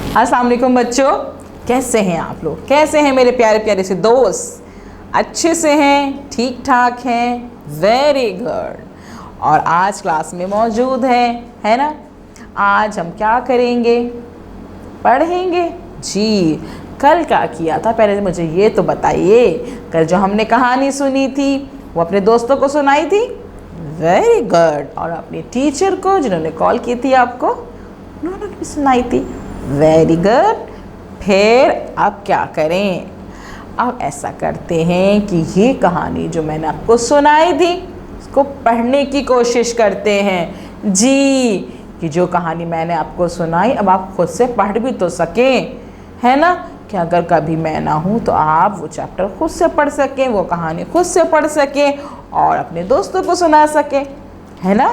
अस्सलाम वालेकुम बच्चों, कैसे हैं आप लोग? कैसे हैं मेरे प्यारे प्यारे से दोस्त? अच्छे से हैं? ठीक ठाक हैं? Very good. और आज क्लास में मौजूद है ना? आज हम क्या करेंगे? पढ़ेंगे जी। कल क्या किया था पहले मुझे ये तो बताइए। कल जो हमने कहानी सुनी थी वो अपने दोस्तों को सुनाई थी? Very good. और अपने टीचर को जिन्होंने कॉल की थी आपको, उन्होंने भी सुनाई थी? Very good. फिर अब क्या करें? अब ऐसा करते हैं कि ये कहानी जो मैंने आपको सुनाई थी उसको पढ़ने की कोशिश करते हैं जी। कि जो कहानी मैंने आपको सुनाई अब आप खुद से पढ़ भी तो सकें, है ना? कि अगर कभी मैं ना हूँ तो आप वो चैप्टर खुद से पढ़ सकें, वो कहानी खुद से पढ़ सकें और अपने दोस्तों को सुना सकें, है ना?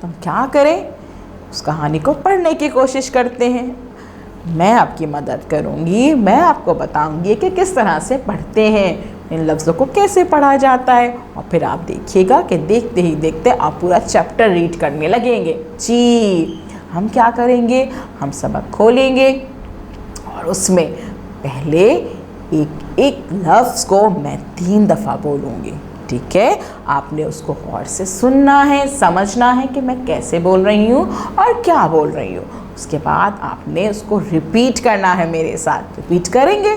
तो हम क्या करें? उस कहानी को पढ़ने की कोशिश करते हैं। मैं आपकी मदद करूँगी, मैं आपको बताऊँगी कि किस तरह से पढ़ते हैं, इन लफ्ज़ों को कैसे पढ़ा जाता है। और फिर आप देखिएगा कि देखते ही देखते आप पूरा चैप्टर रीड करने लगेंगे जी। हम क्या करेंगे? हम सबक खोलेंगे और उसमें पहले एक एक लफ्ज़ को मैं 3 दफ़ा बोलूँगी, ठीक है? आपने उसको गौर से सुनना है, समझना है कि मैं कैसे बोल रही हूँ और क्या बोल रही हूँ। उसके बाद आपने उसको रिपीट करना है मेरे साथ। रिपीट करेंगे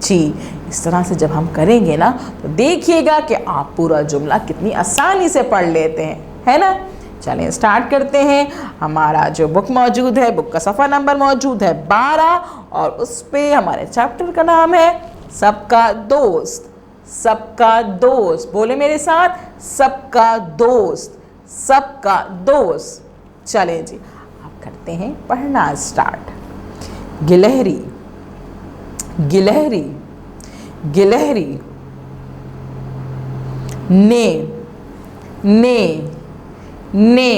जी। इस तरह से जब हम करेंगे ना तो देखिएगा कि आप पूरा जुमला कितनी आसानी से पढ़ लेते हैं, है ना? चलें स्टार्ट करते हैं। हमारा जो बुक मौजूद है, बुक का सफ़ा नंबर मौजूद है 12 और उस पे हमारे चैप्टर का नाम है सबका दोस्त। सबका दोस्त, बोले मेरे साथ, सबका दोस्त, सबका दोस्त। चलें जी, अब करते हैं पढ़ना स्टार्ट। गिलहरी, गिलहरी, गिलहरी ने, ने, ने,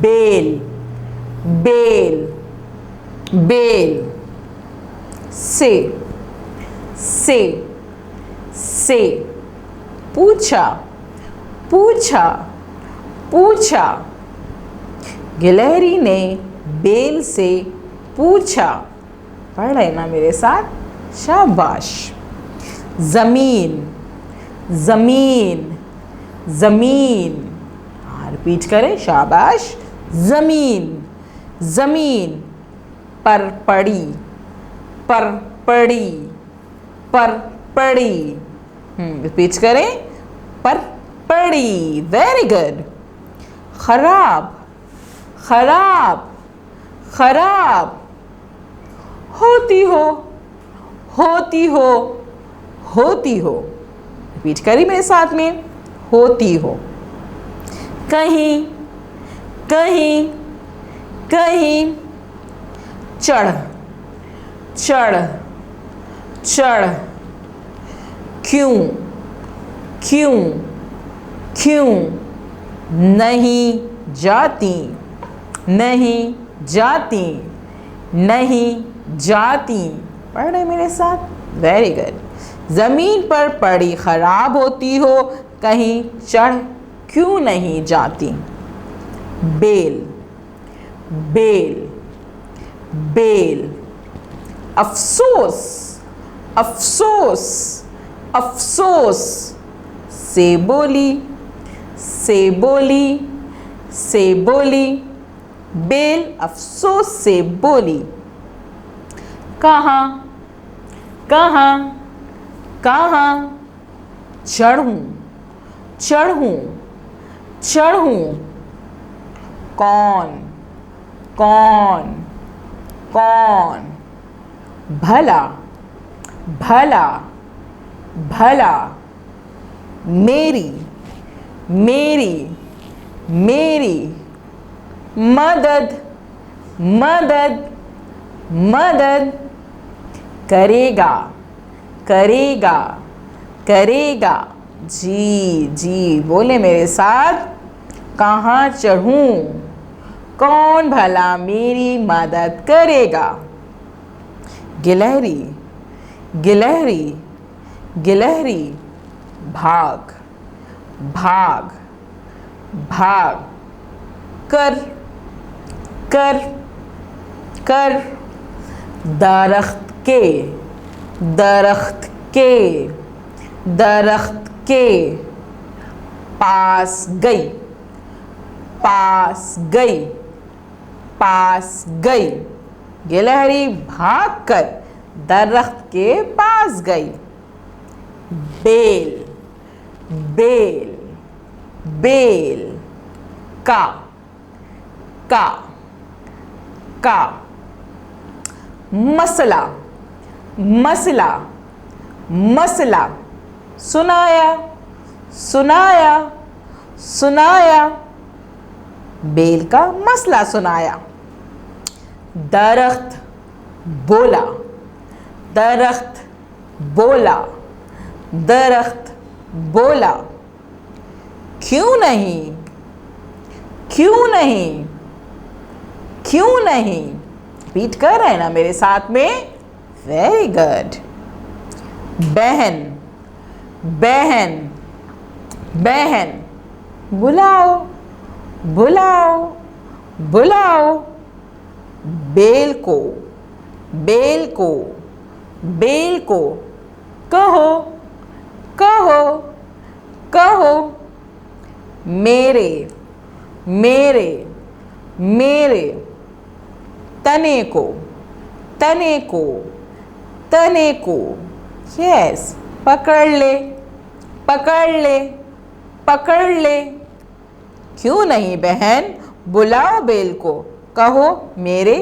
बेल, बेल, बेल, से, से, से, पूछा, पूछा, पूछा। गिलहरी ने बेल से पूछा। पढ़ रहे ना मेरे साथ? शाबाश। ज़मीन, ज़मीन, ज़मीन, रिपीट करें, शाबाश। ज़मीन, ज़मीन, पर पड़ी, पर पड़ी, पर पड़ी। रिपीट करें, पर पड़ी। Very good. खराब, खराब, खराब, होती हो, होती हो, होती हो। रिपीट करिए मेरे साथ में, होती हो। कहीं, कहीं, कहीं, चढ़, चढ़, चढ़। क्यों, क्यों, क्यों, नहीं जाती, नहीं जाती, नहीं जाती। पढ़ रहे मेरे साथ? Very good. ज़मीन पर पड़ी खराब होती हो, कहीं चढ़ क्यों नहीं जाती? बेल, बेल, बेल। अफसोस, अफसोस, अफसोस। से बोली, से बोली, से बोली। बेल अफसोस से बोली। कहाँ, कहाँ, कहाँ, चढ़ूं, चढ़ूं, चढ़ूं। कौन, कौन, कौन। भला, भला, भला। मेरी, मेरी, मेरी। मदद, मदद, मदद। करेगा, करेगा, करेगा। जी जी, बोले मेरे साथ। कहाँ चढ़ूं? कौन भला मेरी मदद करेगा? गिलहरी, गिलहरी, गिलहरी। भाग, भाग, भाग। कर, कर, कर। दरख्त के, दरख्त के, दरख्त के। पास गई, पास गई, पास गई। गिलहरी भागकर दरख्त के पास गई। बेल, बेल, बेल। का, का, का। मसला, मसला, मसला। सुनाया, सुनाया, सुनाया। बेल का मसला सुनाया। दरख्त बोला, दरख्त बोला, दरख्त बोला। क्यों नहीं, क्यों नहीं, क्यों नहीं। रिपीट कर रहे हैं ना मेरे साथ में? Very good. बहन, बहन, बहन। बुलाओ, बुलाओ, बुलाओ। बेल को, बेल को, बेल को। कहो, कहो, कहो। मेरे, मेरे, मेरे। तने को, तने को, तने को। यस, पकड़ ले, पकड़ ले, पकड़ ले। क्यों नहीं बहन, बुलाओ बेल को, कहो मेरे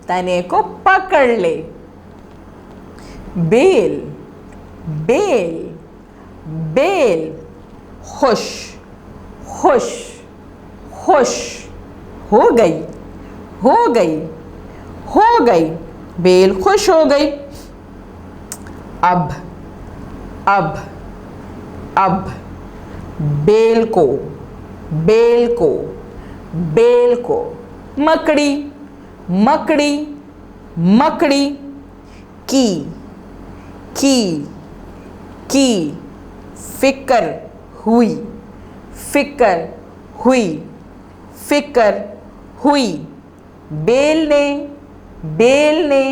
तने को पकड़ ले। बेल, बेल, बेल। खुश, खुश, खुश। हो गई, हो गई, हो गई। बेल खुश हो गई। अब, अब, अब। बेल को, बेल को, बेल को। मकड़ी, मकड़ी, मकड़ी। की, की, की। फिक्र हुई, फिक्र हुई, फिक्र हुई। बेल ने, बेल ने,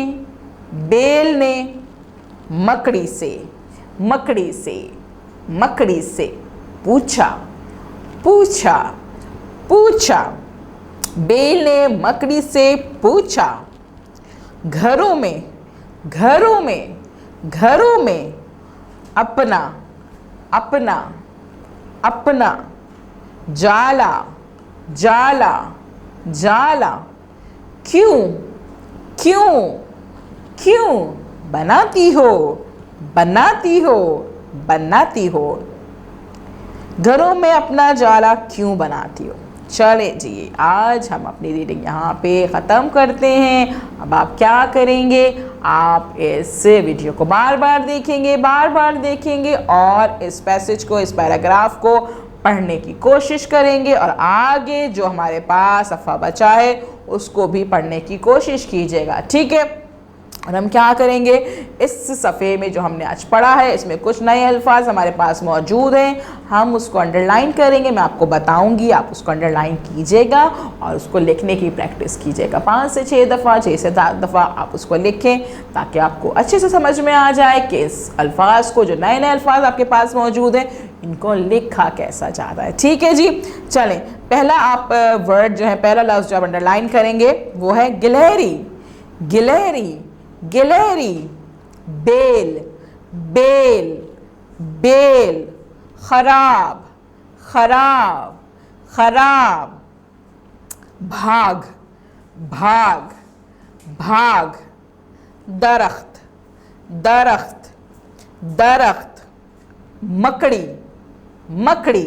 बेल ने। मकड़ी से, मकड़ी से, मकड़ी से। पूछा, पूछा, पूछा। बेल ने मकड़ी से पूछा। घरों में, घरों में, घरों में। अपना, अपना, अपना। जाला, जाला, जाला। क्यों, क्यों, क्यों। बनाती हो, बनाती हो, बनाती हो। घरों में अपना जाला क्यों बनाती हो। चले जी, आज हम अपनी रीडिंग यहाँ पे ख़त्म करते हैं। अब आप क्या करेंगे, आप इस वीडियो को बार बार देखेंगे, बार बार देखेंगे और इस पैसेज को, इस पैराग्राफ को पढ़ने की कोशिश करेंगे और आगे जो हमारे पास सफ़ा बचा है उसको भी पढ़ने की कोशिश कीजिएगा, ठीक है। और हम क्या करेंगे, इस सफ़े में जो हमने आज पढ़ा है इसमें कुछ नए अल्फाज हमारे पास मौजूद हैं, हम उसको अंडरलाइन करेंगे। मैं आपको बताऊंगी, आप उसको अंडरलाइन कीजिएगा और उसको लिखने की प्रैक्टिस कीजिएगा 5 से 6 दफ़ा, 6 से 7 दफ़ा आप उसको लिखें ताकि आपको अच्छे से समझ में आ जाए कि इस अल्फाज को, जो नए नए अल्फाज आपके पास मौजूद हैं, इनको लिखा कैसा जा रहा है, ठीक है जी। चलें, पहला आप वर्ड जो है, पहला लफ्ज़ जो आप अंडरलाइन करेंगे वो है गिलहरी, गिलहरी, गिलहरी। बेल, बेल, बेल। खराब, खराब, खराब। भाग, भाग, भाग। दरख्त, दरख्त, दरख्त। मकड़ी, मकड़ी,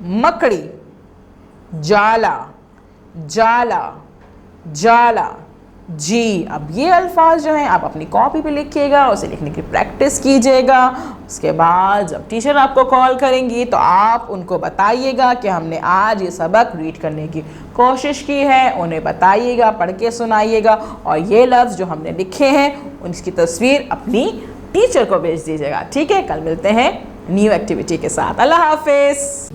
मकड़ी। जाला, जाला, जाला। जी, अब ये अल्फाज जो हैं आप अपनी कॉपी पे लिखिएगा, उसे लिखने की प्रैक्टिस कीजिएगा। उसके बाद जब टीचर आपको कॉल करेंगी तो आप उनको बताइएगा कि हमने आज ये सबक रीड करने की कोशिश की है, उन्हें बताइएगा, पढ़ के सुनाइएगा और ये लफ्ज़ जो हमने लिखे हैं उनकी तस्वीर अपनी टीचर को भेज दीजिएगा, ठीक है। कल मिलते हैं न्यू एक्टिविटी के साथ। अल्लाह हाफिज़।